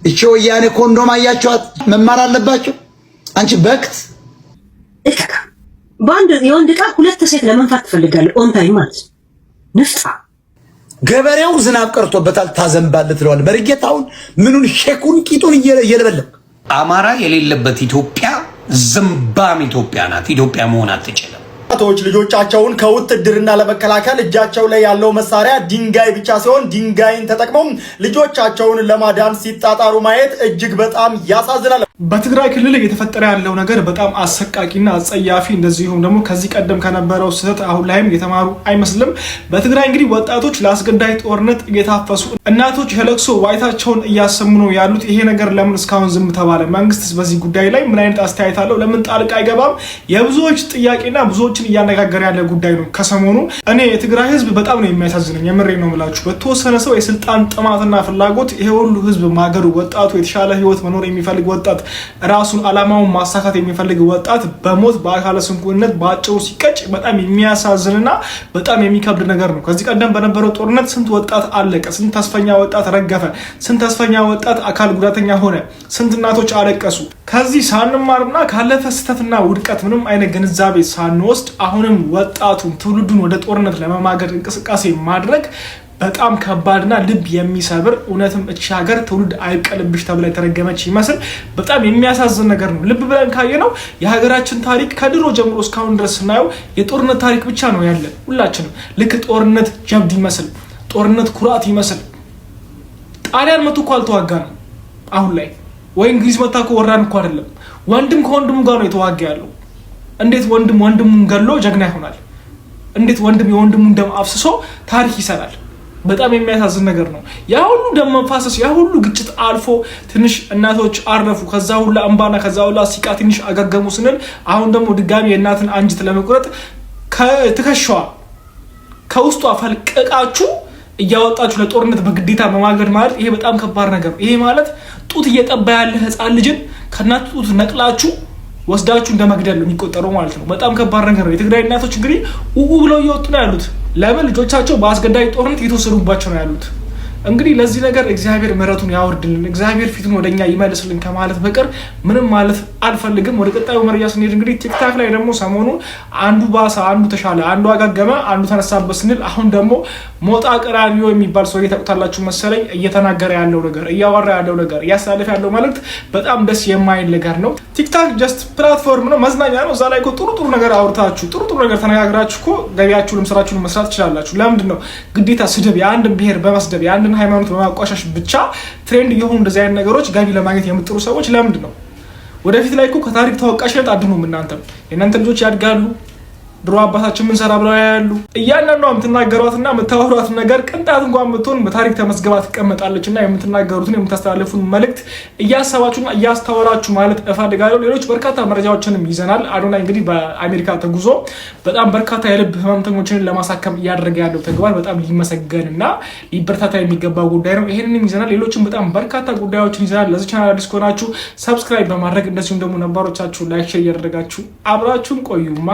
እቺ ወያኔ ኮንዶም አያችኋት መማር አለባቸው። አንቺ በክት እከካ ባንድ የወንድ ዕቃ ሁለት ሴት ለመንፋት ትፈልጋለህ። ኦን ታይም ማለት ንፍጣ ገበሬው ዝናብ ቀርቶበታል ታዘንባለት ትለዋል። በርጌታውን ምኑን ሼኩን ቂጡን እየለበለብ አማራ የሌለበት ኢትዮጵያ ዝምባም ኢትዮጵያ ናት። ኢትዮጵያ መሆን አትችልም። ቶች ልጆቻቸውን ከውትድርና ለመከላከል እጃቸው ላይ ያለው መሳሪያ ድንጋይ ብቻ ሲሆን ድንጋይን ተጠቅመው ልጆቻቸውን ለማዳን ሲጣጣሩ ማየት እጅግ በጣም ያሳዝናል። በትግራይ ክልል እየተፈጠረ ያለው ነገር በጣም አሰቃቂና አጸያፊ እንደዚሁም ደግሞ ከዚህ ቀደም ከነበረው ስህተት አሁን ላይም የተማሩ አይመስልም። በትግራይ እንግዲህ ወጣቶች ለአስገዳይ ጦርነት እየታፈሱ እናቶች የለቅሶ ዋይታቸውን እያሰሙ ነው ያሉት። ይሄ ነገር ለምን እስካሁን ዝም ተባለ? መንግስትስ በዚህ ጉዳይ ላይ ምን አይነት አስተያየት አለው? ለምን ጣልቃ አይገባም? የብዙዎች ጥያቄና ብዙዎችን እያነጋገረ ያለ ጉዳይ ነው። ከሰሞኑ እኔ የትግራይ ህዝብ በጣም ነው የሚያሳዝነኝ። የምሬ ነው የምላችሁ። በተወሰነ ሰው የስልጣን ጥማትና ፍላጎት ይሄ ሁሉ ህዝብ ማገዱ ወጣቱ የተሻለ ህይወት መኖር የሚፈልግ ወጣት ራሱን አላማውን ማሳካት የሚፈልግ ወጣት በሞት በአካለ ስንኩልነት በአጭሩ ሲቀጭ በጣም የሚያሳዝንና በጣም የሚከብድ ነገር ነው። ከዚህ ቀደም በነበረው ጦርነት ስንት ወጣት አለቀ፣ ስንት ተስፈኛ ወጣት ረገፈ፣ ስንት ተስፈኛ ወጣት አካል ጉዳተኛ ሆነ፣ ስንት እናቶች አለቀሱ። ከዚህ ሳንማርና ካለፈ ስህተትና ውድቀት ምንም አይነት ግንዛቤ ሳንወስድ አሁንም ወጣቱን ትውልዱን ወደ ጦርነት ለመማገድ እንቅስቃሴ ማድረግ በጣም ከባድና ልብ የሚሰብር እውነትም እቺ ሀገር ትውልድ አይቀልብሽ ተብላ የተረገመች ይመስል በጣም የሚያሳዝን ነገር ነው። ልብ ብለን ካየነው የሀገራችን ታሪክ ከድሮ ጀምሮ እስካሁን ድረስ ስናየው የጦርነት ታሪክ ብቻ ነው ያለን። ሁላችንም ልክ ጦርነት ጀብድ ይመስል፣ ጦርነት ኩራት ይመስል ጣሊያን መቶ እኮ አልተዋጋንም። አሁን ላይ ወይ እንግሊዝ መታ እኮ ወራን እኮ አይደለም። ወንድም ከወንድሙ ጋር ነው የተዋጋ ያለው። እንዴት ወንድም ወንድሙን ገሎ ጀግና ይሆናል? እንዴት ወንድም የወንድሙን ደም አፍስሶ ታሪክ ይሰራል? በጣም የሚያሳዝን ነገር ነው። ያ ሁሉ ደም መፋሰስ፣ ያ ሁሉ ግጭት አልፎ ትንሽ እናቶች አረፉ፣ ከዛ ሁሉ እንባና ከዛ ሁሉ ሲቃ ትንሽ አገገሙ ስንል አሁን ደግሞ ድጋሚ የእናትን አንጅት ለመቁረጥ ከትከሻዋ ከውስጧ ፈልቀቃችሁ እያወጣችሁ ለጦርነት በግዴታ መማገድ ማለት ይሄ በጣም ከባድ ነገር ነው። ይሄ ማለት ጡት እየጠባ ያለ ህፃን ልጅን ከእናት ጡት ነቅላችሁ ወስዳችሁ እንደመግደል ነው የሚቆጠረው ማለት ነው። በጣም ከባድ ነገር ነው። የትግራይ እናቶች እንግዲህ ብለው እየወጡ ነው ያሉት። ለምን ልጆቻቸው በአስገዳይ ጦርነት እየተወሰዱባቸው ነው ያሉት። እንግዲህ ለዚህ ነገር እግዚአብሔር ምሕረቱን ያወርድልን፣ እግዚአብሔር ፊቱን ወደኛ ይመልስልን ከማለት በቀር ምንም ማለት አልፈልግም። ወደ ቀጣዩ መረጃ ስንሄድ እንግዲህ ቲክታክ ላይ ደግሞ ሰሞኑ አንዱ ባሳ፣ አንዱ ተሻለ፣ አንዱ አጋገመ፣ አንዱ ተነሳበት ስንል አሁን ደግሞ ሞጣ ቀራኒዮ የሚባል ሰው ታውቁታላችሁ መሰለኝ እየተናገረ ያለው ነገር፣ እያወራ ያለው ነገር፣ እያሳለፈ ያለው መልእክት በጣም ደስ የማይል ነገር ነው። ቲክታክ ጀስት ፕላትፎርም ነው፣ መዝናኛ ነው። እዛ ላይ እኮ ጥሩ ጥሩ ነገር አውርታችሁ ጥሩ ጥሩ ነገር ተነጋግራችሁ እኮ ገቢያችሁንም ስራችሁንም መስራት ትችላላችሁ። ለምንድን ነው ግዴታ ስድብ የአንድን ብሔር በመስደብ የአንድን ሃይማኖት በማቋሻሽ ብቻ ትሬንድ የሆኑ እንደዚህ አይነት ነገሮች ገቢ ለማግኘት የምጥሩ ሰዎች ለምንድን ነው? ወደፊት ላይ እኮ ከታሪክ ተወቃሽነት አድኑም። የእናንተ ልጆች ያድጋሉ። ድሮ አባታችን ምን ሰራ ብለው ያያሉ። እያንዳንዷ የምትናገሯትና የምታወሯት ነገር ቅንጣት እንኳን ብትሆን በታሪክ ተመዝግባ ትቀመጣለችና የምትናገሩትን የምታስተላልፉን መልእክት እያሰባችሁና እያስተዋላችሁ ማለት እፈልጋለሁ። ሌሎች በርካታ መረጃዎችንም ይዘናል። አዶናይ እንግዲህ በአሜሪካ ተጉዞ በጣም በርካታ የልብ ህመምተኞችን ለማሳከም እያደረገ ያለው ተግባር በጣም ሊመሰገንና ሊበረታታ የሚገባ ጉዳይ ነው። ይሄንንም ይዘናል። ሌሎችም በጣም በርካታ ጉዳዮችን ይዘናል። ለዚህ ቻናል አዲስ ከሆናችሁ ሰብስክራይብ በማድረግ እንደዚሁም ደግሞ ነባሮቻችሁ ላይክ ሼር እያደረጋችሁ አብራችሁን ቆዩማ።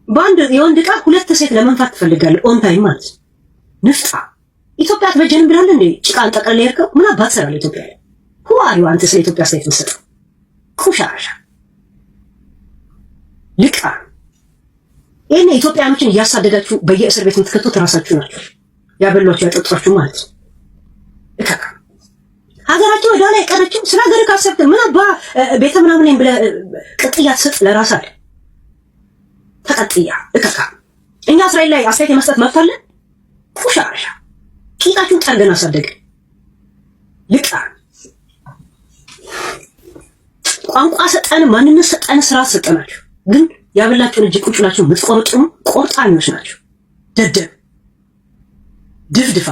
ባንድ የወንድ ዕቃ ሁለት ሴት ለመንፋት ትፈልጋለህ። ኦን ታይም ማለት ንፍጣ ኢትዮጵያ አትበጀንም ብላል እንዴ? ጭቃን ጠቅልል የሄድከው ምን አባት ሰራለ ኢትዮጵያ ላይ ሁዋሪው አንተ ስለ ኢትዮጵያ ስቴት መስጠት ኩሻሻ ልቃ እኔ ኢትዮጵያኖችን እያሳደዳችሁ በየእስር ቤት የምትከቱት ራሳችሁ ናችሁ። ያበሏችሁ ያጠጧችሁ ማለት እከካ ሀገራቸው ወደ ላይ ቀረችው። ስለ ሀገር ካሰብክ ምን አባ ቤተ ምናምን ብለህ ቅጥያ ትሰጥ ለራስህ አለ ተቀጥያ እከካ። እኛ እስራኤል ላይ አስተያየት የመስጠት መብት አለን። ኩሻሻ ቂጣችሁን ጠርገን አሳደግን። ልቃ ቋንቋ ሰጠን፣ ማንነት ሰጠን፣ ስራ ሰጠናችሁ። ግን ያበላችሁን እጅ ቁጭ ብላችሁ የምትቆርጥሙ ቆርጣኞች ናቸው። ደደብ ድፍድፋ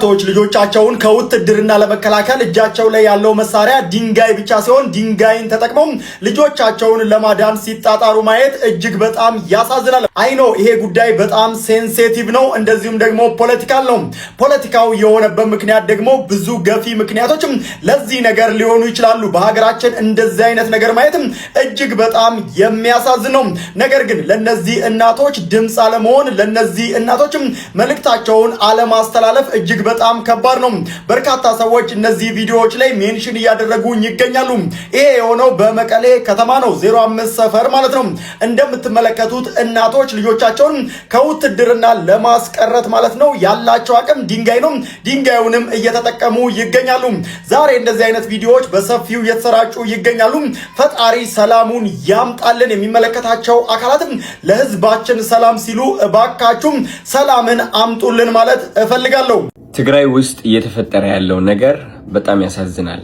እናቶች ልጆቻቸውን ከውትድርና ለመከላከል እጃቸው ላይ ያለው መሳሪያ ድንጋይ ብቻ ሲሆን ድንጋይን ተጠቅመው ልጆቻቸውን ለማዳን ሲጣጣሩ ማየት እጅግ በጣም ያሳዝናል። አይኖ ይሄ ጉዳይ በጣም ሴንሲቲቭ ነው፣ እንደዚሁም ደግሞ ፖለቲካል ነው። ፖለቲካው የሆነበት ምክንያት ደግሞ ብዙ ገፊ ምክንያቶችም ለዚህ ነገር ሊሆኑ ይችላሉ። በሀገራችን እንደዚህ አይነት ነገር ማየት እጅግ በጣም የሚያሳዝን ነው። ነገር ግን ለነዚህ እናቶች ድምፅ አለመሆን፣ ለነዚህ እናቶችም መልእክታቸውን አለማስተላለፍ እጅግ በጣም ከባድ ነው። በርካታ ሰዎች እነዚህ ቪዲዮዎች ላይ ሜንሽን እያደረጉኝ ይገኛሉ። ይሄ የሆነው በመቀሌ ከተማ ነው፣ 05 ሰፈር ማለት ነው። እንደምትመለከቱት እናቶች ልጆቻቸውን ከውትድርና ለማስቀረት ማለት ነው ያላቸው አቅም ድንጋይ ነው። ድንጋዩንም እየተጠቀሙ ይገኛሉ። ዛሬ እንደዚህ አይነት ቪዲዮዎች በሰፊው እየተሰራጩ ይገኛሉ። ፈጣሪ ሰላሙን ያምጣልን። የሚመለከታቸው አካላትም ለህዝባችን ሰላም ሲሉ እባካችሁም ሰላምን አምጡልን ማለት እፈልጋለሁ። ትግራይ ውስጥ እየተፈጠረ ያለው ነገር በጣም ያሳዝናል።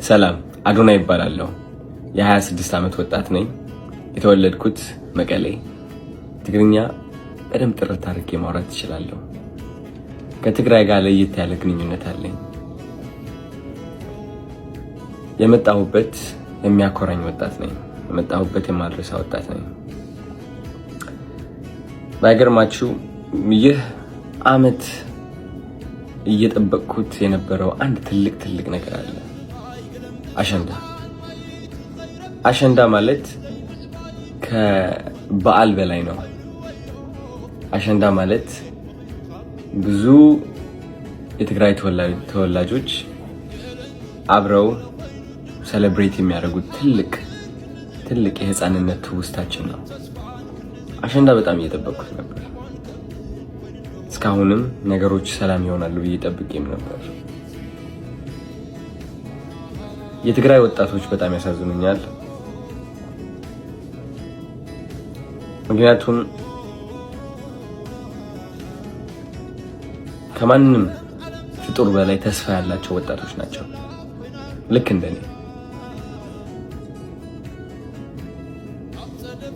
ሰላም አዶና ይባላለሁ። የ26 ዓመት ወጣት ነኝ። የተወለድኩት መቀሌ። ትግርኛ በደንብ ጥርት አድርጌ ማውራት እችላለሁ። ከትግራይ ጋር ለየት ያለ ግንኙነት አለኝ። የመጣሁበት የሚያኮራኝ ወጣት ነኝ። የመጣሁበት የማድረሳ ወጣት ነኝ። ባይገርማችሁ ይህ አመት እየጠበቅኩት የነበረው አንድ ትልቅ ነገር አለ። አሸንዳ ማለት ከበዓል በላይ ነው። አሸንዳ ማለት ብዙ የትግራይ ተወላጆች አብረው ሴሌብሬት የሚያደርጉት ትልቅ የህፃንነት ትውስታችን ነው። አሸንዳ በጣም እየጠበቅኩት ነበር። እስካሁንም ነገሮች ሰላም ይሆናሉ ብዬ ጠብቄም ነበር። የትግራይ ወጣቶች በጣም ያሳዝኑኛል። ምክንያቱም ከማንም ፍጡር በላይ ተስፋ ያላቸው ወጣቶች ናቸው። ልክ እንደኔ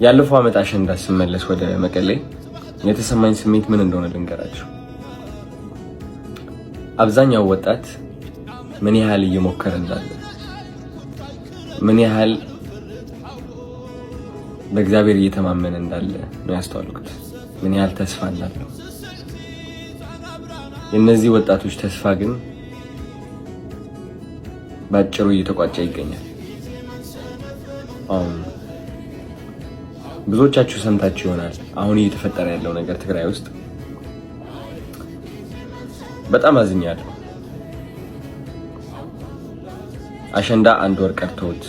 ያለፈው አመት አሸንዳ ስመለስ ወደ መቀሌ የተሰማኝ ስሜት ምን እንደሆነ ልንገራችሁ። አብዛኛው ወጣት ምን ያህል እየሞከረ እንዳለ፣ ምን ያህል በእግዚአብሔር እየተማመነ እንዳለ ነው ያስተዋልኩት። ምን ያህል ተስፋ እንዳለው። የእነዚህ ወጣቶች ተስፋ ግን ባጭሩ እየተቋጨ ይገኛል። ብዙዎቻችሁ ሰምታችሁ ይሆናል አሁን እየተፈጠረ ያለው ነገር ትግራይ ውስጥ። በጣም አዝኛለሁ። አሸንዳ አንድ ወር ቀርቶት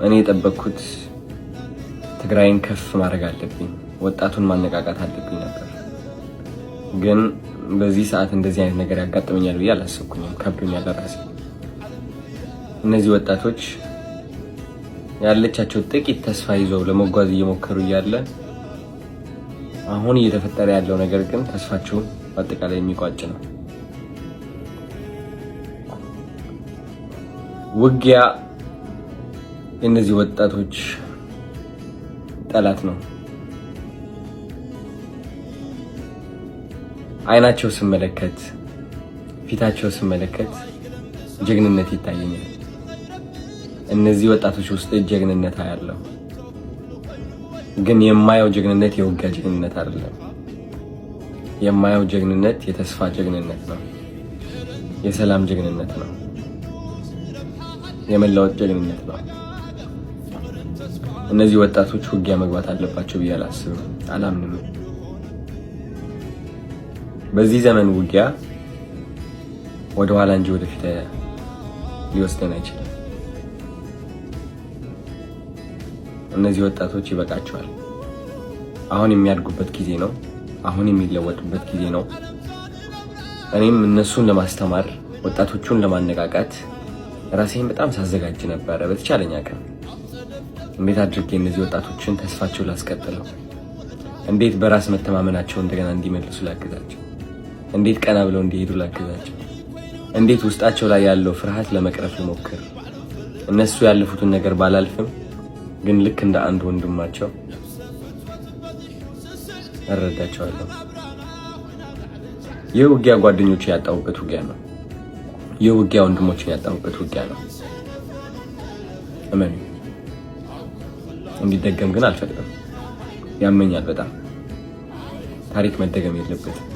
እኔ የጠበቅኩት ትግራይን ከፍ ማድረግ አለብኝ፣ ወጣቱን ማነቃቃት አለብኝ ነበር። ግን በዚህ ሰዓት እንደዚህ አይነት ነገር ያጋጥመኛል ብዬ አላሰብኩኝም። ከብዶኛል ለራሴ። እነዚህ ወጣቶች ያለቻቸው ጥቂት ተስፋ ይዘው ለመጓዝ እየሞከሩ እያለ አሁን እየተፈጠረ ያለው ነገር ግን ተስፋቸውን በአጠቃላይ የሚቋጭ ነው። ውጊያ የእነዚህ ወጣቶች ጠላት ነው። አይናቸው ስመለከት፣ ፊታቸው ስመለከት ጀግንነት ይታየኛል። እነዚህ ወጣቶች ውስጥ ጀግንነት አያለው። ግን የማየው ጀግንነት የውጊያ ጀግንነት አይደለም። የማየው ጀግንነት የተስፋ ጀግንነት ነው። የሰላም ጀግንነት ነው። የመለወጥ ጀግንነት ነው። እነዚህ ወጣቶች ውጊያ መግባት አለባቸው ብዬ አላስብም፣ አላምንም። በዚህ ዘመን ውጊያ ወደ ኋላ እንጂ ወደፊት ሊወስደን አይችልም። እነዚህ ወጣቶች ይበቃቸዋል። አሁን የሚያድጉበት ጊዜ ነው። አሁን የሚለወጡበት ጊዜ ነው። እኔም እነሱን ለማስተማር ወጣቶቹን ለማነቃቃት ራሴን በጣም ሳዘጋጅ ነበረ። በተቻለኝ አቅም እንዴት አድርጌ እነዚህ ወጣቶችን ተስፋቸው ላስቀጥለው፣ እንዴት በራስ መተማመናቸው እንደገና እንዲመልሱ ላግዛቸው፣ እንዴት ቀና ብለው እንዲሄዱ ላግዛቸው፣ እንዴት ውስጣቸው ላይ ያለው ፍርሃት ለመቅረፍ ልሞክር። እነሱ ያለፉትን ነገር ባላልፍም ግን ልክ እንደ አንድ ወንድማቸው እረዳቸዋለሁ። የውጊያ ጓደኞች ያጣውበት ውጊያ ነው። የውጊያ ወንድሞችን ያጣውበት ውጊያ ነው። እመኑ። እንዲደገም ግን አልፈቅድም። ያመኛል በጣም። ታሪክ መደገም የለበትም።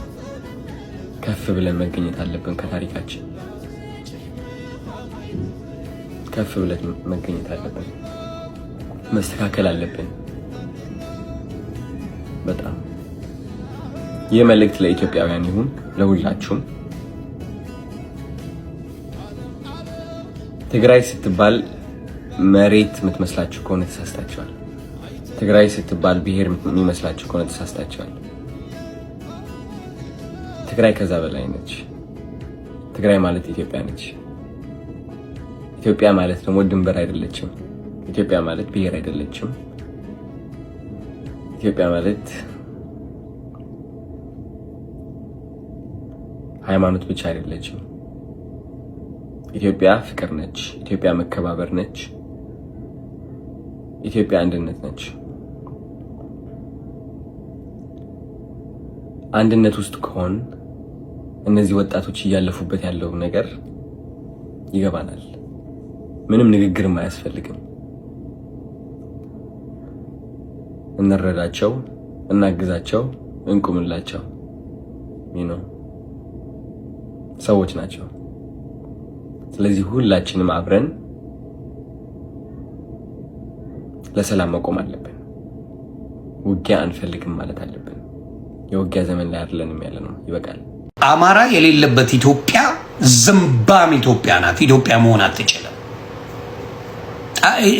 ከፍ ብለን መገኘት አለብን ከታሪካችን። ከፍ ብለን መገኘት አለብን። መስተካከል አለብን በጣም። ይህ መልእክት ለኢትዮጵያውያን ይሁን ለሁላችሁም። ትግራይ ስትባል መሬት የምትመስላችሁ ከሆነ ተሳስታችኋል። ትግራይ ስትባል ብሔር የሚመስላችሁ ከሆነ ተሳስታችኋል። ትግራይ ከዛ በላይ ነች። ትግራይ ማለት ኢትዮጵያ ነች። ኢትዮጵያ ማለት ደግሞ ድንበር አይደለችም። ኢትዮጵያ ማለት ብሔር አይደለችም። ኢትዮጵያ ማለት ሃይማኖት ብቻ አይደለችም። ኢትዮጵያ ፍቅር ነች። ኢትዮጵያ መከባበር ነች። ኢትዮጵያ አንድነት ነች። አንድነት ውስጥ ከሆን እነዚህ ወጣቶች እያለፉበት ያለው ነገር ይገባናል። ምንም ንግግርም አያስፈልግም። እንረዳቸው፣ እናግዛቸው፣ እንቁምላቸው። ሰዎች ናቸው። ስለዚህ ሁላችንም አብረን ለሰላም መቆም አለብን። ውጊያ አንፈልግም ማለት አለብን። የውጊያ ዘመን ላይ አይደለንም ያለነው። ይበቃል። አማራ የሌለበት ኢትዮጵያ ዝምባም ኢትዮጵያ ናት። ኢትዮጵያ መሆን አትችልም።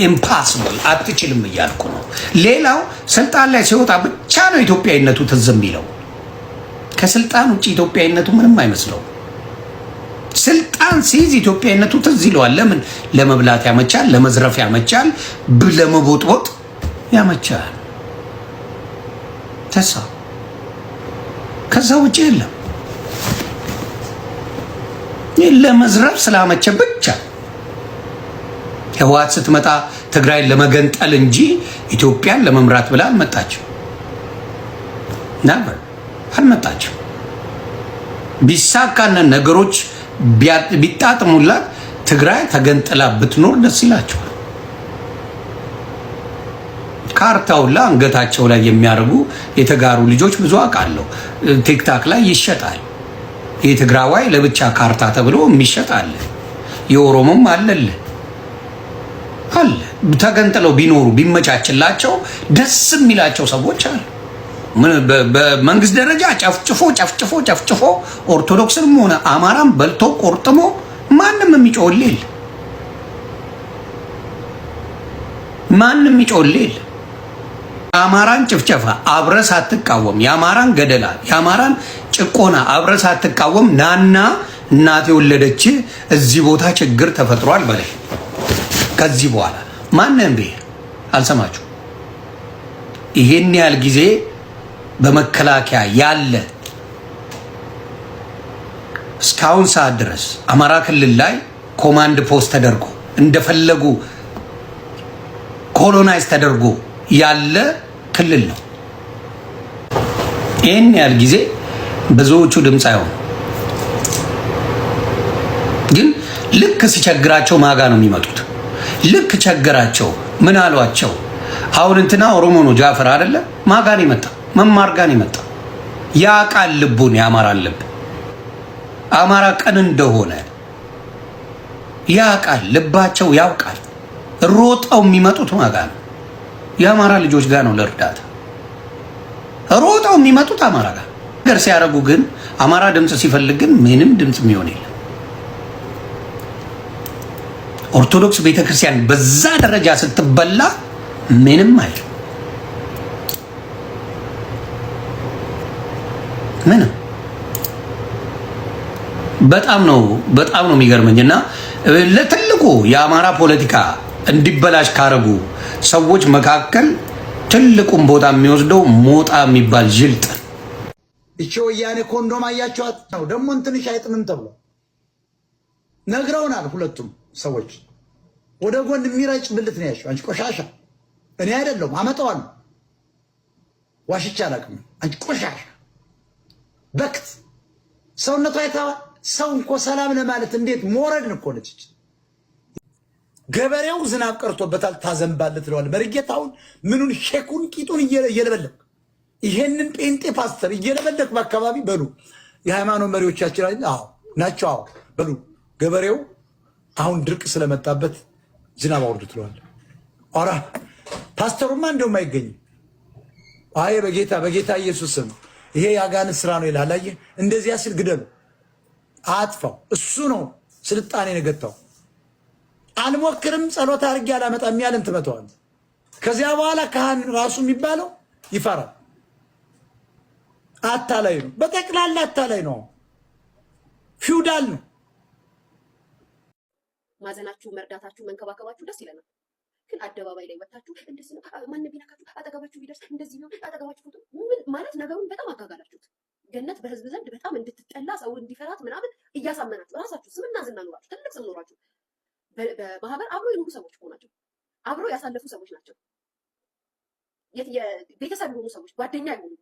ኢምፓሲብል አትችልም እያልኩ ነው። ሌላው ስልጣን ላይ ሲወጣ ብቻ ነው ኢትዮጵያዊነቱ ትዝ የሚለው። ከስልጣን ውጭ ኢትዮጵያዊነቱ ምንም አይመስለው። ስልጣን ሲይዝ ኢትዮጵያዊነቱ ትዝ ይለዋል። ለምን? ለመብላት ያመቻል፣ ለመዝረፍ ያመቻል፣ ለመቦጥቦጥ ያመቻል። ተሳ ከዛ ውጭ የለም። ለመዝረፍ ስላመቸ ብቻ ህወሓት ስትመጣ ትግራይን ለመገንጠል እንጂ ኢትዮጵያን ለመምራት ብላ አልመጣችው። ነበር አልመጣችው። ቢሳካና ነገሮች ቢጣጥሙላት ትግራይ ተገንጥላ ብትኖር ደስ ይላቸዋል። ካርታውላ አንገታቸው ላይ የሚያደርጉ የተጋሩ ልጆች ብዙ አውቃለሁ። ቲክታክ ላይ ይሸጣል። የትግራዋይ ለብቻ ካርታ ተብሎ የሚሸጣል። የኦሮሞም አለል አለ። ተገንጥለው ቢኖሩ ቢመቻችላቸው ደስ የሚላቸው ሰዎች አሉ። በመንግስት ደረጃ ጨፍጭፎ ኦርቶዶክስንም ሆነ አማራም በልቶ ቆርጥሞ ማንም የሚጮልል የአማራን ጭፍጨፋ አብረህ ሳትቃወም፣ የአማራን ገደላ፣ የአማራን ጭቆና አብረህ ሳትቃወም ናና እናቴ ወለደች እዚህ ቦታ ችግር ተፈጥሯል በላይ። ከዚህ በኋላ ማንም ብሔር አልሰማችሁ። ይሄን ያህል ጊዜ በመከላከያ ያለ እስካሁን ሰዓት ድረስ አማራ ክልል ላይ ኮማንድ ፖስት ተደርጎ እንደፈለጉ ኮሎናይዝ ተደርጎ ያለ ክልል ነው። ይሄን ያህል ጊዜ ብዙዎቹ ድምፅ አይሆኑ፣ ግን ልክ ሲቸግራቸው ማጋ ነው የሚመጡት። ልክ ቸገራቸው ምን አሏቸው? አሁን እንትና ኦሮሞ ነው ጃፈር አይደለ? ማጋን ይመጣ መማር ጋር ይመጣ ያ ቃል ልቡን ያማራል። ልብ አማራ ቀን እንደሆነ ያ ቃል ልባቸው ያውቃል። ሮጠው የሚመጡት ማጋ ነው፣ የአማራ ልጆች ጋር ነው ለእርዳታ ሮጠው የሚመጡት አማራ ጋር። ነገር ሲያደርጉ ግን አማራ ድምፅ ሲፈልግ ግን ምንም ድምፅ የሚሆን የለም። ኦርቶዶክስ ቤተክርስቲያን በዛ ደረጃ ስትበላ ምንም አይልም። ምንም በጣም ነው የሚገርመኝና ለትልቁ የአማራ ፖለቲካ እንዲበላሽ ካረጉ ሰዎች መካከል ትልቁን ቦታ የሚወስደው ሞጣ የሚባል ጅልጥ። እቺ ወያኔ ኮንዶም አያቸዋት ነው ደግሞ እንትንሽ አይጥምም ተብሎ ነግረውናል። ሁለቱም ሰዎች ወደ ጎን የሚረጭ ብልት ነው ያለው። አንቺ ቆሻሻ፣ እኔ አይደለም አመጣዋለሁ፣ ዋሽቻ አላውቅም። አንቺ ቆሻሻ በክት ሰውነቷ አይተዋል። ሰው እንኳ ሰላም ለማለት እንዴት ሞረድን እኮ ነች። ገበሬው ዝናብ ቀርቶበታል ታዘንባለት ትለዋል። መርጌታውን ምኑን ሼኩን ቂጡን እየለበለክ ይሄንን ጴንጤ ፓስተር እየለበለክ በአካባቢ በሉ የሃይማኖት መሪዎቻችን አዎ ናቸው። አዎ በሉ ገበሬው አሁን ድርቅ ስለመጣበት ዝናብ አውርድ ትለዋል። ኧረ ፓስተሩማ እንደውም አይገኝም። አይ በጌታ ኢየሱስ ስም ይሄ ያጋንንት ስራ ነው ይላል። አየህ እንደዚያ ሲል ግደሉ፣ አጥፋው። እሱ ነው ስልጣኔ ነገታው። አልሞክርም ጸሎት አድርጌ አላመጣም ያለን ትመተዋል። ከዚያ በኋላ ካህን ራሱ የሚባለው ይፈራል። አታላይ ነው፣ በጠቅላላ አታላይ ነው፣ ፊውዳል ነው። ማዘናችሁ፣ መርዳታችሁ፣ መንከባከባችሁ ደስ ይለናል። ግን አደባባይ ላይ ወጣችሁ እንደዚህ ነው ማን ቢነካችሁ አጠገባችሁ ቢደርስ እንደዚህ ነው አጠገባችሁ ፎቶ ምን ማለት ነገሩን በጣም አጋጋላችሁት። ገነት በህዝብ ዘንድ በጣም እንድትጠላ ሰው እንዲፈራት ምናምን እያሳመናችሁ ራሳችሁ ስምና ዝና ኖራችሁ ትልቅ ስም ኖራችሁ በማህበር አብሮ የኖሩ ሰዎች እኮ ናቸው። አብሮ ያሳለፉ ሰዎች ናቸው። ቤተሰብ የሆኑ ሰዎች ጓደኛ የሆኑ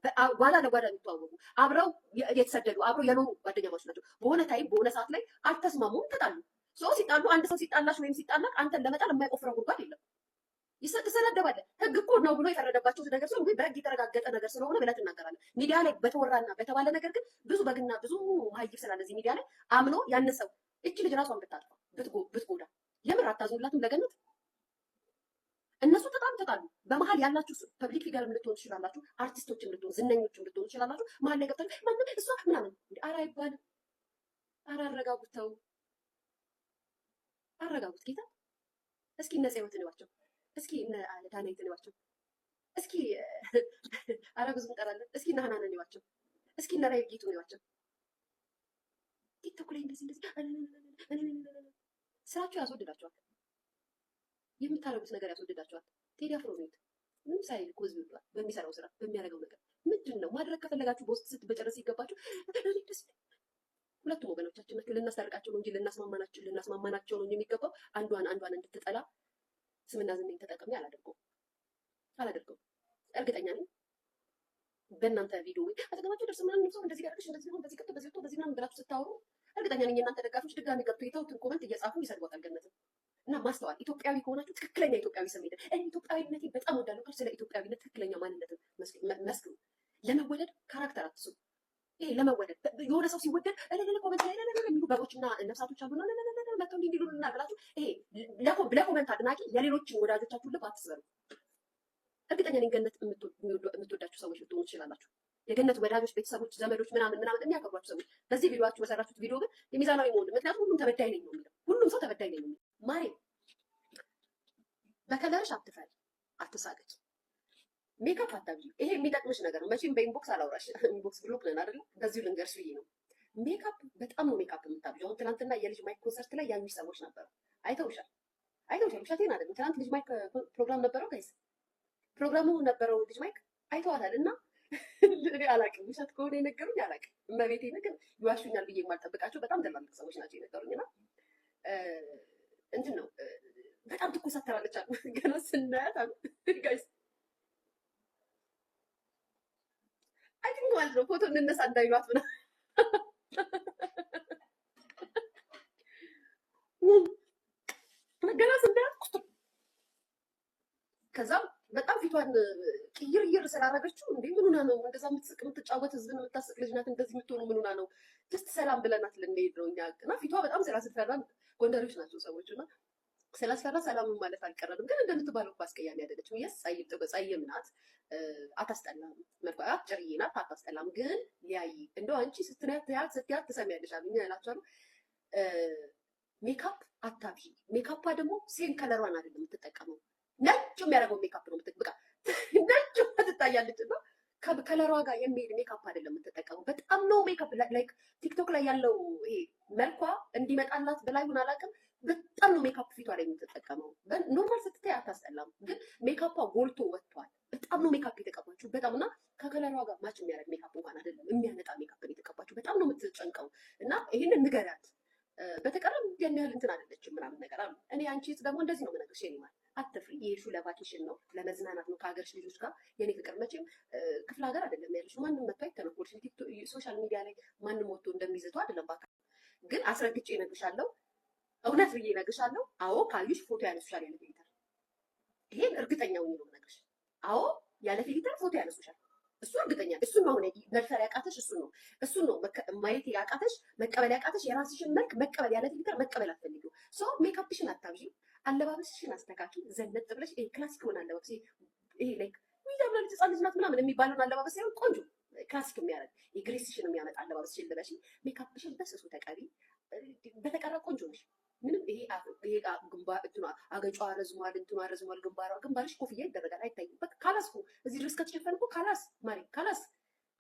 ጓዳ ለጓዳ የሚተዋወቁ አብረው የተሰደዱ አብረው የኖሩ ጓደኛ ማች ናቸው። በሆነ ታይም በሆነ ሰዓት ላይ አልተስማሙም፣ ተጣሉ። ሰው ሲጣሉ አንድ ሰው ሲጣላሽ ወይም ሲጣላቅ አንተን ለመጣል የማይቆፍረው ጉድጓድ የለም። ትሰዳደባለህ። ህግ እኮ ነው ብሎ የፈረደባቸው ነገር ስለሆነ በህግ የተረጋገጠ ነገር ስለሆነ ብለህ ትናገራለህ። ሚዲያ ላይ በተወራና በተባለ ነገር ግን ብዙ በግና ብዙ መሀይብ ስላለ እዚህ ሚዲያ ላይ አምኖ ያነሰው እቺ ልጅ ራሷን ብታጥፋ ብትጎዳ የምር አታዝኑላትም? ለገነት እነሱ ተጣሉ። በመሀል ያላችሁ ፐብሊክ ፊገርም ልትሆን ትችላላችሁ፣ አርቲስቶችም ልትሆን ዝነኞችም ልትሆን ትችላላችሁ። መሀል ላይ ገብታችሁ ማንም እሷ ምናምን ኧረ አይባልም። ኧረ አረጋጉት፣ ተው አረጋጉት። ጌታ እስኪ እነ ጽዮትን እዩዋቸው፣ እስኪ እነ ዳናይትን እዩዋቸው፣ እስኪ ኧረ ብዙ እንጠራለን። እስኪ እነ ሀናንን እዩዋቸው፣ እስኪ እነ ራይብ ጌቱን እዩዋቸው። ቲክቶክ ላይ እንደዚህ ስራቸው ያስወድዳቸዋል። የምታረጉት ነገር ያስወድዳቸዋል። ቴዲ አፍሮ ነው ምንም ሳይል እኮ ህዝብ ይወዷል። በሚሰራው ስራ በሚያደርገው ነገር ምንድን ነው ማድረግ ከፈለጋችሁ በውስጥ ስትበጨረስ ይገባችሁ። ሁለቱም ወገኖቻችን ናቸው። ልናስታርቃቸው ነው እንጂ ልናስማማናቸው ነው እንጂ የሚገባው አንዷን እንድትጠላ ስምና ዝናን ተጠቅሜ አላደርገውም። እርግጠኛ ነኝ በእናንተ ቪዲዮ ወይ አጠገባቸው ደርስ ምናምን ሰው እንደዚህ ያደርግሽ እንደዚህ ነው እንደዚህ ከቶ በዚህ ምናምን ብላችሁ ስታወሩ እርግጠኛ ነኝ የእናንተ ደጋፊዎች ድጋሚ ገብቶ የተውትን ኮመንት እየጻፉ ይሰድቧታል ገነትን። እና ማስተዋል ኢትዮጵያዊ ከሆናችሁ ትክክለኛ ኢትዮጵያዊ ስሜት ኢትዮጵያዊነቴ በጣም ወዳለሁ። ስለ ኢትዮጵያዊነት ትክክለኛ ማንነትን መስክሩ። ለመወደድ ካራክተር አትስሩ። ይሄ ለመወደድ የሆነ ሰው ሲወደድ ኮመንት ላይ የሚሉ በጎችና ነፍሳቶች አሉ መጥተው እንዲሉና ብላችሁ ይሄ ለኮመንት አድናቂ የሌሎችን ወዳጆቻችሁን ልብ አትስበሩ። እርግጠኛ ነኝ ገነት የምትወዳችሁ ሰዎች ልትሆኑ ትችላላችሁ። የገነት ወዳጆች፣ ቤተሰቦች፣ ዘመዶች ምናምን የሚያከብሯችሁ ሰዎች በዚህ ቪዲዮአችሁ በሰራችሁት ቪዲዮ ግን የሚዛናዊ መሆን ምክንያቱም ሁሉም ተበዳይ ነኝ ነው የሚለው። ሁሉም ሰው ተበዳይ ነኝ ነው የሚለው። ማሬ በከለርሽ አትፈሪ፣ አትሳገጭ፣ ሜካፕ አታብዢ። ይሄ የሚጠቅምሽ ነገር ነው። መቼም በኢንቦክስ አላውራሽ፣ ኢንቦክስ ብሎክ ነን አይደል? በዚሁ ልንገርሽ ብዬ ነው። ሜካፕ በጣም ነው ሜካፕ የምታብዢ። አሁን ትናንትና የልጅ ማይክ ኮንሰርት ላይ ያዩሽ ሰዎች ነበሩ፣ አይተውሻል። ውሸቴን አይደለም። ትናንት ልጅ ማይክ ፕሮግራም ነበረው ጋይስ፣ ፕሮግራሙ ነበረው ልጅ ማይክ አይተዋታል። እና እኔ አላቅም፣ ውሸት ከሆነ የነገሩኝ አላቅም። እመቤቴ ነገር ይዋሹኛል ብዬ የማልጠብቃቸው በጣም ትላልቅ ሰዎች ናቸው የነገሩኝና እንትን ነው በጣም ትኮሳተራለች አሉ። ገና ስናያት አሉ ጋይስ አይ ቲንክ ማለት ነው ፎቶ እንነሳ እንዳይሏት ምናምን ገና ስናያት ከዛም በጣም ፊቷን ቅይር ስላደረገችው እንዴ ምን ሆና ነው እንደዛ የምትስቅ የምትጫወት ህዝብን የምታስቅ ልጅ ናት እንደዚህ የምትሆኑ ምን ሆና ነው ጀስት ሰላም ብለናት ልንሄድ ነው እኛ እና ፊቷ በጣም ስላስፈራን ጎንደሬዎች ናቸው ሰዎች እና ስላስፈራ ሰላም ማለት አልቀረንም። ግን እንደምትባለው እኮ አስቀያሚ አይደለችም። የስ ጸይም ናት፣ አታስጠላም። መልኳ አጭርዬ ናት፣ አታስጠላም። ግን ሊያይ እንደው አንቺ ስትያት ትሰሚያለሽ አሉኝ እላቸዋለሁ። ሜካፕ አታብዢ። ሜካፓ ደግሞ ሴም ከለሯን አይደለም የምትጠቀመው፣ ነጭ የሚያደርገው ሜካፕ ነው በቃ ነጭ ትታያለች እና ከለሯ ጋር የሚሄድ ሜካፕ አይደለም የምትጠቀመው። በጣም ነው ሜካፕ ላይክ ቲክቶክ ላይ ያለው ይሄ መልኳ እንዲመጣላት በላዩን አላውቅም። በጣም ነው ሜካፕ ፊቷ ላይ የምትጠቀመው። ኖርማል ስትታይ አታስጠላም፣ ግን ሜካፓ ጎልቶ ወጥቷል። በጣም ነው ሜካፕ የተቀባችሁ በጣም እና ከከለሯ ጋር ማች የሚያደርግ ሜካፕ እንኳን አይደለም የሚያነጣ ሜካፕ የተቀባችሁ። በጣም ነው የምትጨንቀው እና ይህንን ንገሪያት። በተቀረም ያን ያህል እንትን አይደለችም ምናምን ነገር አሉ። እኔ አንቺ ደግሞ እንደዚህ ነው የምነግርሽ ይልማል አትፍሪ። የሄድሽው ለቫኬሽን ነው፣ ለመዝናናት ነው ከሀገርሽ ልጆች ጋር። የኔ ፍቅር መቼም ክፍለ ሀገር አይደለም ያለሽው። ማንም መጥቶ አይተነኮልሽ። ሶሻል ሚዲያ ላይ ማንም ወጥቶ እንደሚዘተው አይደለም። በአካል ግን አስረግጬ እነግርሻለሁ፣ እውነት ብዬ እነግርሻለሁ። አዎ ካዩሽ ፎቶ ያነሱሻል ያለ ፊልተር። ይሄን እርግጠኛ ሆኜ ነው የምነግርሽ። አዎ ያለ ፊልተር ፎቶ ያነሱሻል። እሱ እርግጠኛ እሱን ነው መድፈር ያቃተሽ፣ እሱን ነው ማየት ያቃተሽ፣ መቀበል ያቃተሽ። የራስሽን መልክ መቀበል ያለ ፊልተር መቀበል አትፈልጊው። ሶ ሜካፕሽን አታብዢ፣ አለባበስሽን አስተካኪ። ዘነጥ ብለሽ ይሄ ክላሲክ ሆነ አለባበስ፣ ይሄ ላይክ ዊዳብላ ህጻን ልጅ ናት ምናምን የሚባለውን አለባበስ ሳይሆን ቆንጆ ክላሲክ የሚያደርግ የግሬስሽን የሚያመጣ አለባበስሽን ልበሽ። ሜካፕሽን በስሱ ተቀቢ። በተቀራ ቆንጆ ነሽ። ምንም ይሄ ግንባር እንትኗ አገጯ ረዝሟል፣ እንትኗ ረዝሟል፣ ግንባርሽ ኮፍያ ይደረጋል አይታይም። በቃ ካላስ እኮ እዚህ ድረስ ከተሸፈነ እኮ ካላስ ማሪ ካላስ።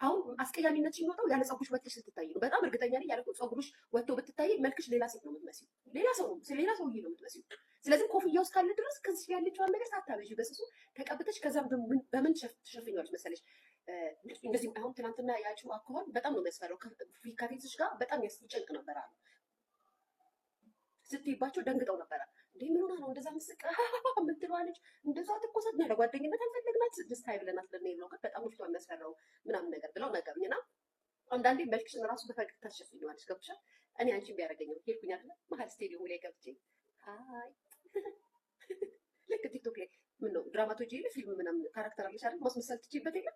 አሁን አስቀያሚነትሽ የሚወጣው ያለ ፀጉርሽ ወጥተሽ ስትታይ ነው። በጣም እርግጠኛ ነኝ ያለ ፀጉርሽ ወጥቶ ብትታይ መልክሽ ሌላ ሴት ነው የምትመስዩ፣ ሌላ ሰውዬ ነው የምትመስዩ። ስለዚህ ኮፍያ ውስጥ ካለ ድረስ ከዚህ ያለችዋን ነገር ሳታበዢ በስሱ ተቀብተሽ ከዛም በምን ትሸፍኛለሽ መሰለሽ? እንደዚህ አሁን ትናንትና ያቺው አኳኋን በጣም ነው የሚያስፈራው። ከፊትሽ ጋር በጣም ያስጨንቅ ነበር አሉ ስትይባቸው ደንግጠው ነበረ። እንዴ ምን ሆና ነው እንደዛ ምስቅ የምትለዋለች? እንደዛ ትኮሰት ነው ለጓደኝነት አልፈለግናት ስድስት ሀይ ብለናት ልንሄድ ነው ግን በጣም ውስጧ የሚያስፈራው ምናምን ነገር ብለው ነገሩኝ። እና አንዳንዴ መልክሽን ራሱ በፈገግታ ትሸፍኚዋለሽ። ገብቶሻል? እኔ አንቺን ቢያደርገኝ ነው ሄድኩኝ አይደለ መሀል ስቴዲየሙ ላይ ገብቼ አይ ልክ ቲክቶክ ላይ ምን ነው ድራማቶጂ ፊልም ምናምን ካራክተር አለሽ አይደል ማስመሰል ትችይበት የለ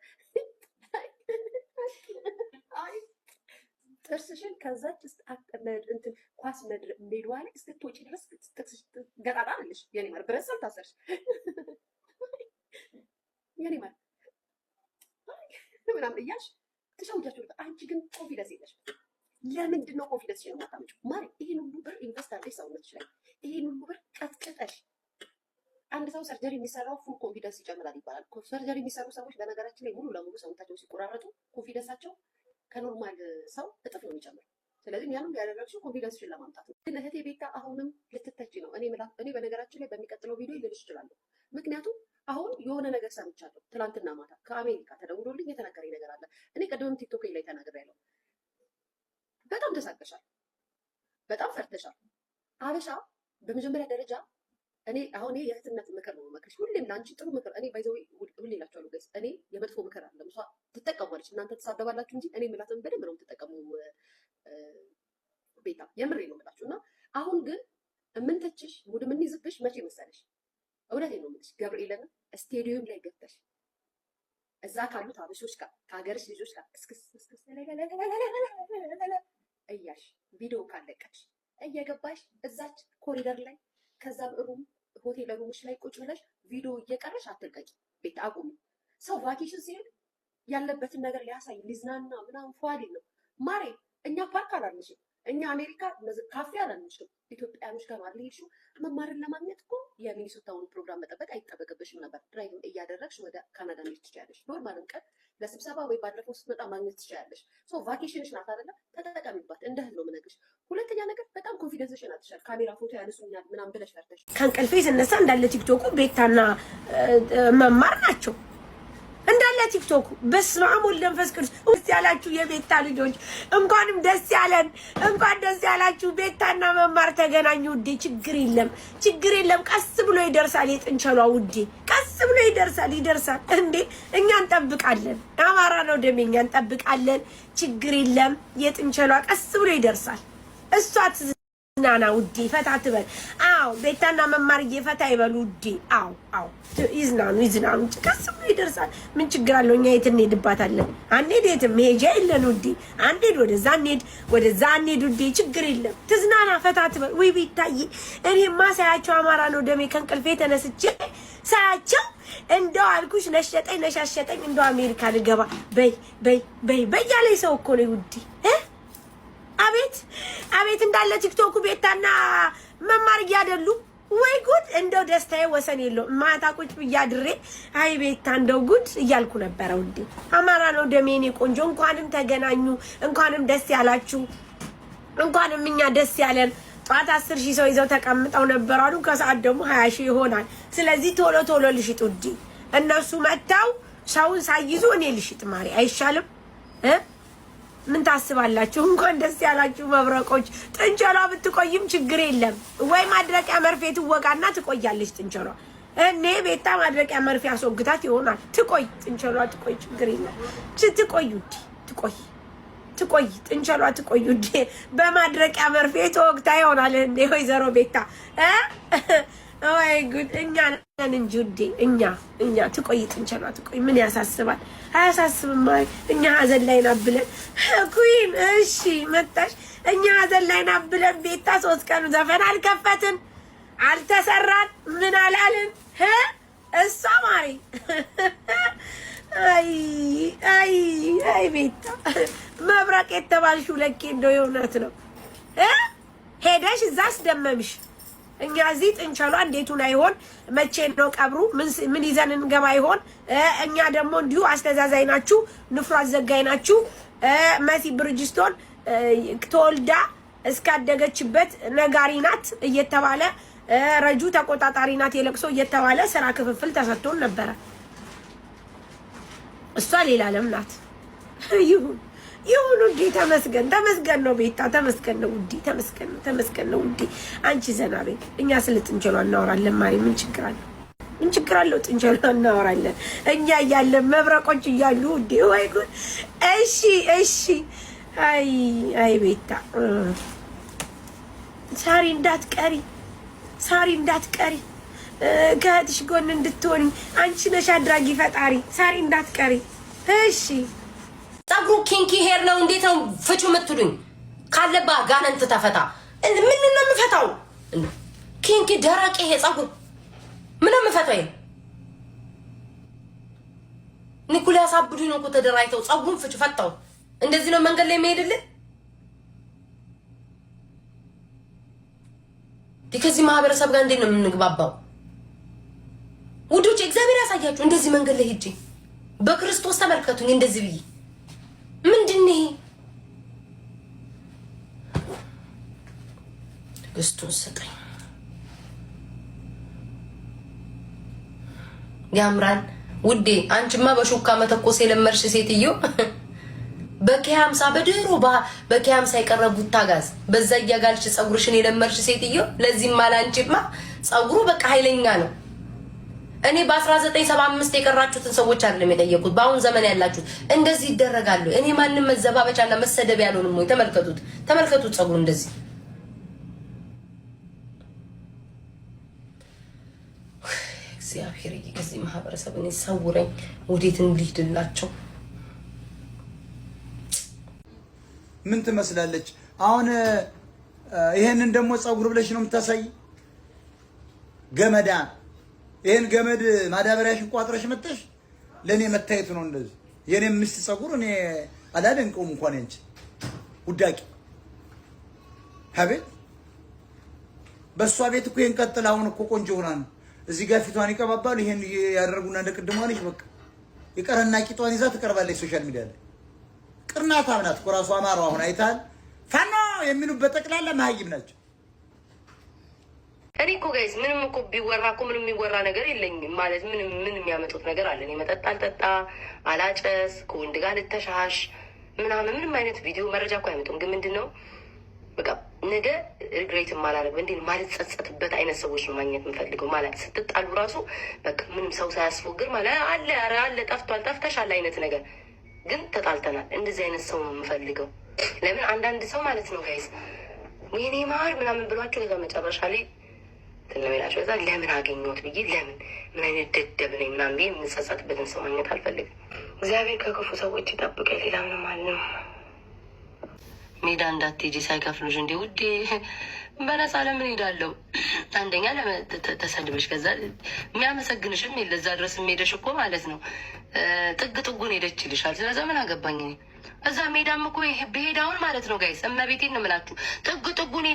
አይ ጥርስሽን ከዛች እንትን ኳስ ሜዳዋ ላይ እስክትወጪ ድረስ ገጣጣ አለሽ። የኔ ማር ብረት ሳልታሰርሽ የኔ ማር ምናምን እያልሽ ትሸውጃቸው። አንቺ ግን ኮንፊደንስ የለሽ። ለምንድን ነው ኮንፊደንስ የማታመጪው? ማሪ ይሄን ሁሉ ብር ኢንቨስት አድርገሽ ሰውነትሽ ላይ ይሄን ሁሉ ብር ቀጥቅጠሽ አንድ ሰው ሰርጀሪ የሚሰራው ፉል ኮንፊደንስ ይጨምራል ይባላል። ሰርጀሪ የሚሰሩ ሰዎች በነገራችን ላይ ሙሉ ለሙሉ ሰውነታቸው ሲቆራረጡ ኮንፊደንሳቸው ከኖርማል ሰው እጥፍ ነው የሚጨምረው። ስለዚህ ያንም ያደረግሽው ኮንፊደንስሽን ለማምጣት ነው። ግን እህቴ ቤታ አሁንም ልትተች ነው። እኔ በነገራችን ላይ በሚቀጥለው ቪዲዮ ልልሽ እችላለሁ። ምክንያቱም አሁን የሆነ ነገር ሰምቻለሁ። ትናንትና ማታ ከአሜሪካ ተደውሎልኝ የተነገረኝ ነገር አለ። እኔ ቀደምም ቲክቶክ ላይ ተናግሬያለሁ። በጣም ተሳቀሻል፣ በጣም ፈርተሻል። አበሻ በመጀመሪያ ደረጃ እኔ አሁን የእህትነት ምክር ነው መክርሽ። ሁሌም ለአንቺ ጥሩ ምክር እኔ ባይዘው ሁሌ እላቸዋለሁ ጋይስ፣ እኔ የመጥፎ ምክር አለ እሷ ትጠቀሟለች። እናንተ ተሳደባላችሁ እንጂ እኔ የምላትን በደንብ ነው የምትጠቀሙ። ቤታ የምሬ ነው የምላችሁ። እና አሁን ግን የምንተችሽ ሙድ የምንይዝብሽ መቼ መሰለሽ? እውነቴን ነው የምልሽ ገብርኤልን ስቴዲየም ላይ ገብተሽ እዛ ካሉት አበሾች ጋር ከሀገርሽ ልጆች ጋር እስክስ እያልሽ ቪዲዮ ካለቀሽ እየገባሽ እዛች ኮሪደር ላይ ከዛ ሩም ሆቴል ሩምሽ ላይ ቁጭ ብለሽ ቪዲዮ እየቀረሽ አትልቀቂ። ቤት አቁሚ። ሰው ቫኬሽን ሲሄድ ያለበትን ነገር ሊያሳይ ሊዝናና ምናምን ፏሊ ነው ማሬ። እኛ ፓርክ አላልንሽም፣ እኛ አሜሪካ ካፌ አላልንሽም። ኢትዮጵያኖች ጋር ማለት ሄድሽው መማርን ለማግኘት እኮ የሚኒሶታውን ፕሮግራም መጠበቅ አይጠበቅብሽም ነበር። ድራይቭ እያደረግሽ ወደ ካናዳ መሄድ ትችያለሽ። ኖርማልን ቀን ለስብሰባ ወይ ባለፈው ስትመጣ ማግኘት ትችያለሽ። ሶ ቫኬሽንሽ ናት አይደለ? ተጠቀሚባት። እንደ እህል ነው የምነግርሽ። ሁለተኛ ነገር በጣም ኮንፊደንስሽን አትሻል። ካሜራ ፎቶ ያነሱኛል ምናምን ብለሽ ፈርተሽ ከእንቅልፌ ስነሳ እንዳለ ቲክቶኩ ቤታና መማር ናቸው እንዳለ ቲክቶኩ። በስመ አብ ወወልድ ወመንፈስ ቅዱስ። ደስ ያላችሁ የቤታ ልጆች እንኳንም ደስ ያለን፣ እንኳን ደስ ያላችሁ። ቤታና መማር ተገናኙ ውዴ። ችግር የለም፣ ቀስ ብሎ ይደርሳል። የጥንቸሏ ውዴ ቀስ ብሎ ይደርሳል እንዴ። እኛ እንጠብቃለን። አማራ ነው ደሜ፣ እኛ እንጠብቃለን። ችግር የለም፣ የጥንቸሏ ቀስ ብሎ ይደርሳል። እሷ ናና ውዴ ፈታ ትበል። አዎ ቤታና መማር እየፈታ ይበሉ ውዴ። አዎ ይዝናኑ። ቀስ ብሎ ይደርሳል። ምን ችግር አለው? እኛ የት እንሄድባታለን? አንሄድ፣ የትም መሄጃ የለን ውዴ። አንሄድ፣ ወደዛ አንሄድ ውዴ። ችግር የለም። ትዝናና፣ ፈታ ትበል። ወይ ቤታዬ፣ እኔማ ሳያቸው አማራ ነው ደሜ። ከእንቅልፌ ተነስቼ ሳያቸው እንደው አልኩሽ ነሻሸጠኝ እንደው አሜሪካ ልገባ በይ ያለኝ ሰው እኮ ነው ውዴ። አቤት እንዳለ ቲክቶኩ ቤታና መማር እያደሉ ወይ ጉድ! እንደው ደስታዬ ወሰን የለው። ማታ ቁጭ ብዬ አድሬ አይ ቤታ እንደው ጉድ እያልኩ ነበረ ውዴ። አማራ ነው ደሜ የኔ ቆንጆ። እንኳንም ተገናኙ፣ እንኳንም ደስ ያላችሁ፣ እንኳንም እኛ ደስ ያለን። ጧት 10,000 ሰው ይዘው ተቀምጠው ነበር አሉ። ከሰዓት ደግሞ 20,000 ይሆናል። ስለዚህ ቶሎ ልሽጥ ውዴ። እነሱ መጣው ሰውን ሳይዙ እኔ ልሽጥ ማሪ አይሻልም? ምን ታስባላችሁ? እንኳን ደስ ያላችሁ መብረቆች። ጥንቸሏ ብትቆይም ችግር የለም ወይ ማድረቂያ መርፌ ትወጋና ትቆያለች ጥንቸሏ። እኔ ቤታ ማድረቂያ መርፌ አስወግታት ይሆናል። ትቆይ ጥንቸሏ ትቆይ፣ ችግር የለም። ትቆይ ውዴ፣ ትቆይ ጥንቸሏ ትቆይ ውዴ። በማድረቂያ መርፌ ተወግታ ይሆናል እንዴ ወይዘሮ ቤታ ወይ ጉድ! እኛ ነን እንጂ ውዴ፣ እኛ ትቆይ ጥንቸሏ ትቆይ። ምን ያሳስባል? አያሳስብም። እኛ ሀዘን ላይ ናብለን ኩይን። እሺ መጣሽ። እኛ ሀዘን ላይ ናብለን ቤታ 3 ቀኑ ዘፈን አልከፈትን አልተሰራን ምን አላልን እሷ ማሪ አይ ቤታ መብረቅ የተባልሽው ለኬ እንደው የእውነት ነው ሄደሽ እዛ አስደመምሽ። እኛ እዚህ ጥንቸሏ እንዴቱን አይሆን መቼ ነው ቀብሩ ምን ይዘን እንገባ ይሆን? እኛ ደግሞ እንዲሁ አስተዛዛይ ናችሁ፣ ንፍሮ አዘጋይ ናችሁ። መሲ ብርጅስቶን ተወልዳ እስካደገችበት ነጋሪ ናት እየተባለ ረጁ ተቆጣጣሪ ናት የለቅሶ እየተባለ ስራ ክፍፍል ተሰጥቶን ነበረ። እሷ ሌላ ዓለም ናት። ይሁን ውዴ፣ ተመስገን ነው ቤታ፣ ተመስገን ነው ውዴ፣ ተመስገን ነው ውዴ። አንቺ ዘና በይ። እኛ ስለ ጥንቸሏ እናወራለን ማሪ። ምን ችግር አለው? ጥንቸሏ እናወራለን እኛ እያለን መብረቆች እያሉ ውዴ። ወይ ጉድ! እሺ አይ ቤታ ሳሪ እንዳትቀሪ ከእህትሽ ጎን እንድትሆኒ አንቺ ነሽ አድራጊ ፈጣሪ። ሳሪ እንዳትቀሪ እሺ። ጸጉሩ ኪንኪ ሄር ነው። እንዴት ነው ፍቹ የምትሉኝ? ካለባ ጋነንት ተፈታ። ምን ነው የምፈታው? ኪንኪ ደረቅ ይሄ ጸጉር ምን ነው የምፈታው? ይሄ ኒኮላስ አብዱኝ ነው እኮ ተደራይተው ጸጉሩን ፍቹ ፈታው። እንደዚህ ነው መንገድ ላይ የሚሄድልህ? ከዚህ ማህበረሰብ ጋር እንዴት ነው የምንግባባው? ውዶች እግዚአብሔር ያሳያችሁ። እንደዚህ መንገድ ላይ ሂጂ በክርስቶስ ተመልከቱኝ። እንደዚህ ብዬ ምንድን ነው ክርስቶስ ሰጠኝ ያምራል ውዴ። አንቺማ በሹካ መተኮስ የለመድሽ ሴትዮ በከ50 በድሮ በከ50 የቀረቡት ታጋዝ በዛ እያጋልሽ ጸጉርሽን የለመድሽ ሴትዮ። ለዚህም ማላንቺማ ጸጉሩ በቃ ኃይለኛ ነው። እኔ በ1975 የቀራችሁትን ሰዎች አይደለም የጠየቁት፣ በአሁን ዘመን ያላችሁት እንደዚህ ይደረጋሉ። እኔ ማንንም መዘባበቻና መሰደቢያ አልሆንም ወይ? ተመልከቱት ጸጉሩ እንደዚህ። እግዚአብሔር ከዚህ ማህበረሰብ እኔ ሰውረኝ። ወዴት እንዲሄድላቸው ምን ትመስላለች አሁን? ይሄንን ደግሞ ጸጉር ብለሽ ነው የምታሳይ? ገመዳ ይሄን ገመድ ማዳበሪያሽን ቋጥረሽ መጥተሽ ለኔ መታየቱ ነው እንደዚህ። የኔ ምስት ጸጉር እኔ አላደንቀውም እንኳን እንጂ ውዳቂ ሀቤት በሷ ቤት እኮ ይንቀጥል። አሁን እኮ ቆንጆ ሆና ነው እዚህ ጋር ፊቷን ይቀባባሉ። ይሄን ያደረጉና እንደቅድሟንሽ በቃ ይቀርና ቂጧን ይዛ ትቀርባለች ሶሻል ሚዲያ ላይ። ቅርናታ ምናት እኮ ራሱ አማራው አሁን አይታል ፋኖ የሚሉበት ጠቅላላ መሀይም ናቸው። እኔ እኮ ጋይስ ምንም እኮ ቢወራ እኮ ምንም የሚወራ ነገር የለኝም ማለት ምን የሚያመጡት ነገር አለ? እኔ መጠጥ አልጠጣ አላጨስ ከወንድ ጋር ልተሻሽ ምናምን ምንም አይነት ቪዲዮ መረጃ እኮ አይመጡም። ግን ምንድነው በቃ ነገ ሪግሬት ማላረግ እንዴ ማለት ጸጸትበት አይነት ሰዎች ነው ማግኘት የምፈልገው። ማለት ስትጣሉ ራሱ በቃ ምንም ሰው ሳያስፎግር ማለት አለ ጠፍተሻል አይነት ነገር ግን ተጣልተናል። እንደዚህ አይነት ሰው ነው የምፈልገው። ለምን አንዳንድ ሰው ማለት ነው ጋይስ ወይኔ ማር ምናምን ብሏቸው ከዛ መጨረሻ ላይ ትለሜላቸው ከዛ ለምን አገኘሁት ብዬ ለምን ምን አይነት ደደብ ነኝ ምናምን ብዬ የምጸጸትበትን ሰው ማግኘት አልፈልግም። እግዚአብሔር ከክፉ ሰዎች ይጠብቀኝ። ሌላ ምንም አልንም። ሜዳ እንዳትሄጂ ሳይከፍሉሽ እንዴ ውዴ? በነፃ ለምን ሄዳለሁ? አንደኛ ተሰድበሽ ከዛ የሚያመሰግንሽም የለ እዛ ድረስ ሄደሽ እኮ ማለት ነው ጥግ ጥጉን ሄደች ይልሻል። ስለዚ ምን አገባኝ እኔ እዛ ሜዳም እኮ በሄዳውን ማለት ነው ጋይስ እመቤቴን ነው የምላችሁ። ጥግ ጥጉን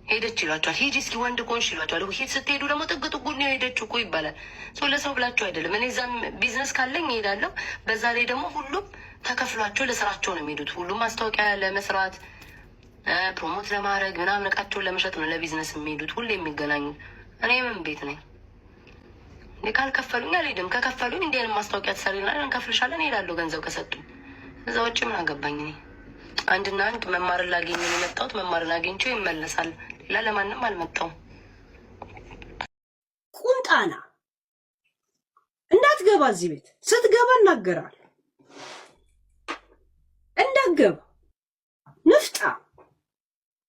ሄደች ይሏቸዋል። ሂጂ እስኪ ወንድ ኮንሽ ይሏቸዋል። ስትሄዱ ደግሞ ጥግ ጥጉን ነው ሄደች እኮ ይባላል። ለሰው ብላችሁ አይደለም። እኔ እዛም ቢዝነስ ካለኝ እሄዳለሁ። በዛ ላይ ደግሞ ሁሉም ተከፍሏቸው ለስራቸው ነው የሚሄዱት። ሁሉም ማስታወቂያ ለመስራት ፕሮሞት ለማድረግ ምናምን እቃቸውን ለመሸጥ ነው ለቢዝነስ የሚሄዱት ሁሌ የሚገናኙት። እኔ ምን ቤት ነኝ? ካልከፈሉኝ አልሄድም። ከከፈሉኝ እንዲህ አይነት ማስታወቂያ ትሰሪና እንከፍልሻለን እሄዳለሁ፣ ገንዘብ ከሰጡኝ። እዛ ውጭ ምን አገባኝ እኔ። አንድና አንድ መማርን ላገኝ ነው የመጣሁት። መማርን አግኝቼው ይመለሳል። ሌላ ለማንም አልመጣሁም። ቅንቃና እንዳትገባ እዚህ ቤት ስትገባ እናገራል እንዳትገባ ንፍጣ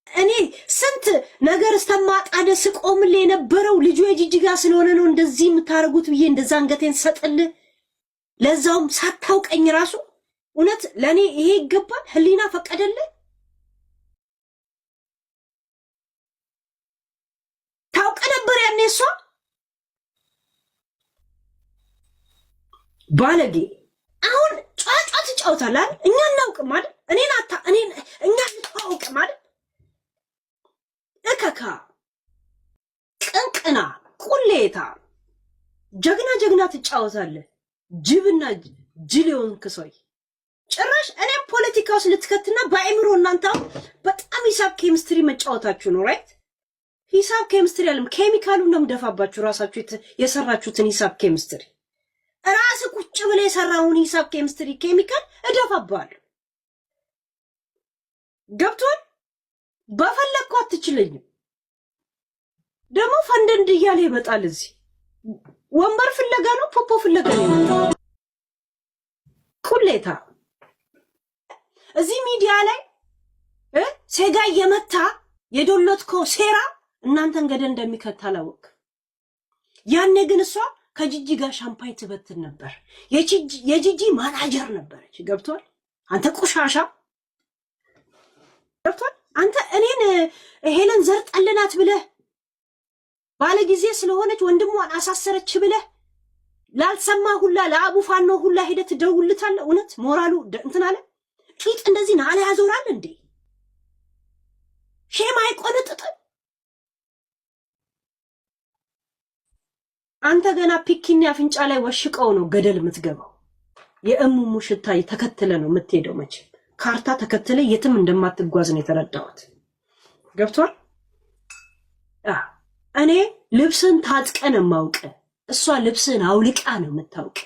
እኔ ስንት ነገር እስተማጣደ ስቆምል የነበረው ልጁ የጂጂጋ ስለሆነ ነው እንደዚህ የምታረጉት ብዬ እንደዛ አንገቴን ሰጥል ለዛውም ሳታውቀኝ ራሱ እውነት ለኔ ይሄ ይገባል ህሊና ፈቀደልህ ታውቀ ነበር ያኔ እሷ ባለጌ አሁን ጫጫት ጫውታላል እኛ እናውቅ ማለት እኛ እንታውቅ ማለት እከካ ቅንቅና ቁሌታ ጀግና ትጫወታለህ ጅብና ጅሊዮን ክሶይ ጭራሽ እኔም ፖለቲካ ውስጥ ልትከትና በአእምሮ እናንተ በጣም ሂሳብ ኬሚስትሪ መጫወታችሁ ነው ራይት ሂሳብ ኬሚስትሪ አለም ኬሚካሉን ነው ደፋባችሁ ራሳችሁ የሰራችሁትን ሂሳብ ኬሚስትሪ ራስ ቁጭ ብለ የሰራውን ሂሳብ ኬሚስትሪ ኬሚካል እደፋባለሁ ገብቷል በፈለኩ አትችለኝም ደግሞ ፈንደንድ እያለ ይመጣል እዚህ ወንበር ፍለጋ ነው ፖፖ ፍለጋ ነው ቁሌታ እዚህ ሚዲያ ላይ ሴጋ የመታ የዶሎትኮ ሴራ እናንተን ገደል እንደሚከታላውቅ ያኔ ግን እሷ ከጂጂ ጋር ሻምፓኝ ትበትን ነበር የጂጂ ማናጀር ነበረች ገብቷል አንተ ቆሻሻ ገብቷል አንተ እኔን ሄለን ዘር ጠልናት ብለህ ባለ ጊዜ ስለሆነች ወንድሟን አሳሰረች ብለህ ላልሰማ ሁላ ለአቡ ፋኖ ሁላ ሄደት ደውልታለ እውነት ሞራሉ እንትን አለ ቂጥ እንደዚህ ናለ ያዞራል እንዴ ሼማ አይቆነጥጥ አንተ ገና ፒኪኒ አፍንጫ ላይ ወሽቀው ነው ገደል የምትገባው የእሙሙ ሽታይ ተከትለ ነው የምትሄደው መቼ ካርታ ተከትለ የትም እንደማትጓዝ ነው የተረዳሁት ገብቷል እኔ ልብስን ታጥቀን ማውቀ እሷ ልብስን አውልቃ ነው የምታውቅ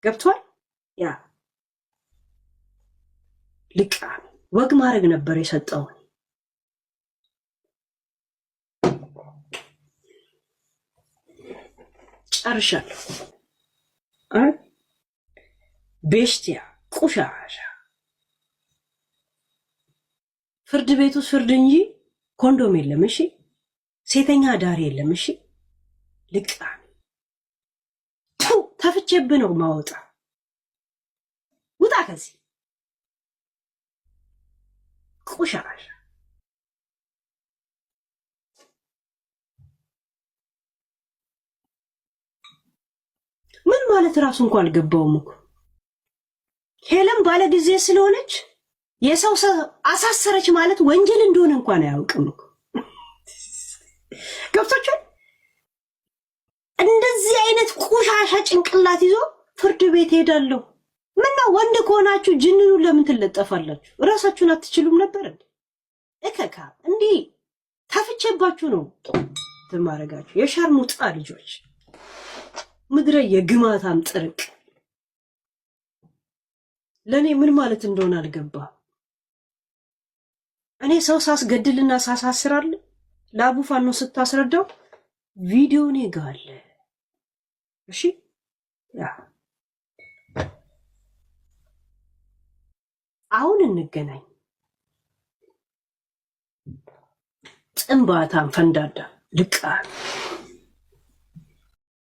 ገብቷል ያ ልቃ ወግ ማድረግ ነበር የሰጠው ጨርሻለሁ ቤስቲያ ቁሻሻ ፍርድ ቤቱ ፍርድ እንጂ ኮንዶም የለም እሺ ሴተኛ ዳር የለም እሺ ልቃ ተፍቼብህ ነው ማወጣ ውጣ ከዚህ ቁሻሻ ምን ማለት ራሱ እንኳን አልገባውም እኮ ሄለን ባለ ጊዜ ስለሆነች የሰው አሳሰረች ማለት ወንጀል እንደሆነ እንኳን አያውቅም እኮ ገብቶቻል እንደዚህ አይነት ቆሻሻ ጭንቅላት ይዞ ፍርድ ቤት ሄዳለሁ ምነው ወንድ ከሆናችሁ ጅንኑ ለምን ትለጠፋላችሁ ራሳችሁን አትችሉም ነበር እከካ እንዴ ታፍቼባችሁ ነው ተማረጋችሁ የሻርሙጣ ልጆች ምድረ የግማታም ጥርቅ ለኔ ምን ማለት እንደሆነ አልገባ እኔ ሰው ሳስገድልና ሳሳስራል ለአቡ ፋኖ ስታስረዳው ቪዲዮን ይጋል እሺ ያ አሁን እንገናኝ ጥንባታም ፈንዳዳ ልቃ